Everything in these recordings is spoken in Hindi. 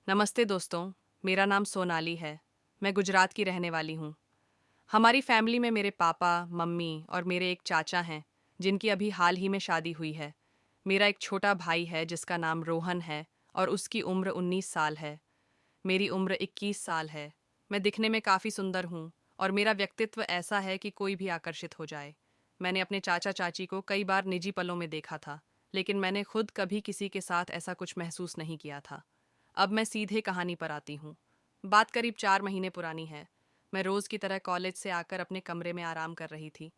नमस्ते दोस्तों, मेरा नाम सोनाली है। मैं गुजरात की रहने वाली हूँ। हमारी फैमिली में मेरे पापा, मम्मी और मेरे एक चाचा हैं, जिनकी अभी हाल ही में शादी हुई है। मेरा एक छोटा भाई है जिसका नाम रोहन है और उसकी उम्र 19 साल है। मेरी उम्र 21 साल है। मैं दिखने में काफ़ी सुंदर हूँ और मेरा व्यक्तित्व ऐसा है कि कोई भी आकर्षित हो जाए। मैंने अपने चाचा चाची को कई बार निजी पलों में देखा था, लेकिन मैंने खुद कभी किसी के साथ ऐसा कुछ महसूस नहीं किया था। अब मैं सीधे कहानी पर आती हूँ। बात करीब 4 महीने पुरानी है। मैं रोज़ की तरह कॉलेज से आकर अपने कमरे में आराम कर रही थी।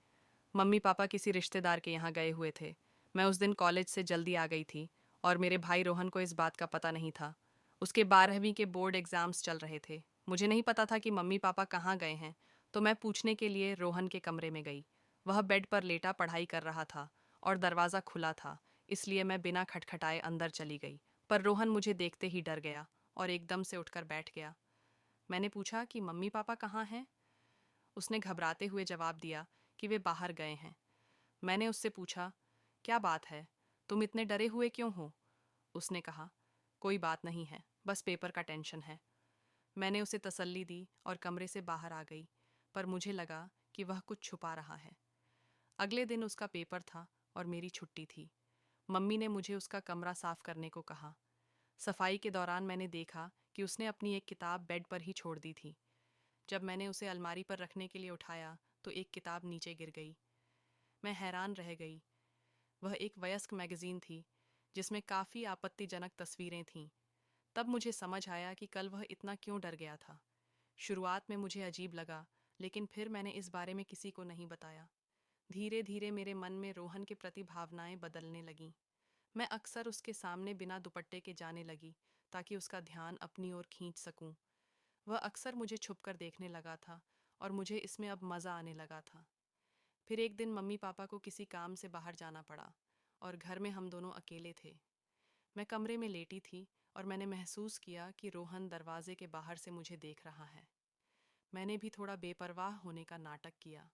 मम्मी पापा किसी रिश्तेदार के यहाँ गए हुए थे। मैं उस दिन कॉलेज से जल्दी आ गई थी और मेरे भाई रोहन को इस बात का पता नहीं था। उसके 12वीं के बोर्ड एग्ज़ाम्स चल रहे थे। मुझे नहीं पता था कि मम्मी पापा कहाँ गए हैं, तो मैं पूछने के लिए रोहन के कमरे में गई। वह बेड पर लेटा पढ़ाई कर रहा था और दरवाज़ा खुला था, इसलिए मैं बिना खटखटाए अंदर चली गई। पर रोहन मुझे देखते ही डर गया और एकदम से उठकर बैठ गया। मैंने पूछा कि मम्मी पापा कहाँ हैं? उसने घबराते हुए जवाब दिया कि वे बाहर गए हैं। मैंने उससे पूछा, क्या बात है? तुम इतने डरे हुए क्यों हो? उसने कहा, कोई बात नहीं है, बस पेपर का टेंशन है। मैंने उसे तसल्ली दी और कमरे से बाहर आ गई, पर मुझे लगा कि वह कुछ छुपा रहा है। अगले दिन उसका पेपर था और मेरी छुट्टी थी। मम्मी ने मुझे उसका कमरा साफ करने को कहा। सफाई के दौरान मैंने देखा कि उसने अपनी एक किताब बेड पर ही छोड़ दी थी। जब मैंने उसे अलमारी पर रखने के लिए उठाया तो एक किताब नीचे गिर गई। मैं हैरान रह गई। वह एक वयस्क मैगजीन थी जिसमें काफ़ी आपत्तिजनक तस्वीरें थीं। तब मुझे समझ आया कि कल वह इतना क्यों डर गया था। शुरुआत में मुझे अजीब लगा, लेकिन फिर मैंने इस बारे में किसी को नहीं बताया। धीरे धीरे मेरे मन में रोहन के प्रति भावनाएं बदलने लगीं। मैं अक्सर उसके सामने बिना दुपट्टे के जाने लगी ताकि उसका ध्यान अपनी ओर खींच सकूं। वह अक्सर मुझे छुपकर देखने लगा था और मुझे इसमें अब मज़ा आने लगा था। फिर एक दिन मम्मी पापा को किसी काम से बाहर जाना पड़ा और घर में हम दोनों अकेले थे। मैं कमरे में लेटी थी और मैंने महसूस किया कि रोहन दरवाजे के बाहर से मुझे देख रहा है। मैंने भी थोड़ा बेपरवाह होने का नाटक किया।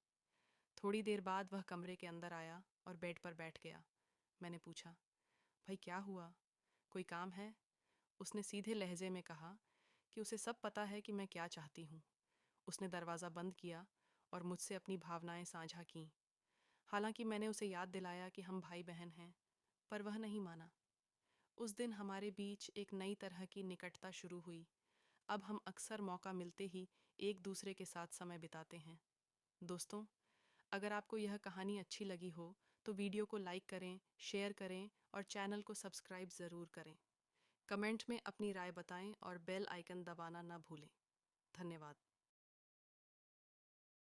थोड़ी देर बाद वह कमरे के अंदर आया और बेड पर बैठ गया। मैंने पूछा, भाई क्या हुआ? कोई काम है? उसने सीधे लहजे में कहा कि उसे सब पता है कि मैं क्या चाहती हूँ। उसने दरवाज़ा बंद किया और मुझसे अपनी भावनाएं साझा कीं। हालांकि मैंने उसे याद दिलाया कि हम भाई बहन हैं, पर वह नहीं माना। उस दिन हमारे बीच एक नई तरह की निकटता शुरू हुई। अब हम अक्सर मौका मिलते ही एक दूसरे के साथ समय बिताते हैं। दोस्तों, अगर आपको यह कहानी अच्छी लगी हो तो वीडियो को लाइक करें, शेयर करें और चैनल को सब्सक्राइब ज़रूर करें। कमेंट में अपनी राय बताएं और बेल आइकन दबाना न भूलें। धन्यवाद।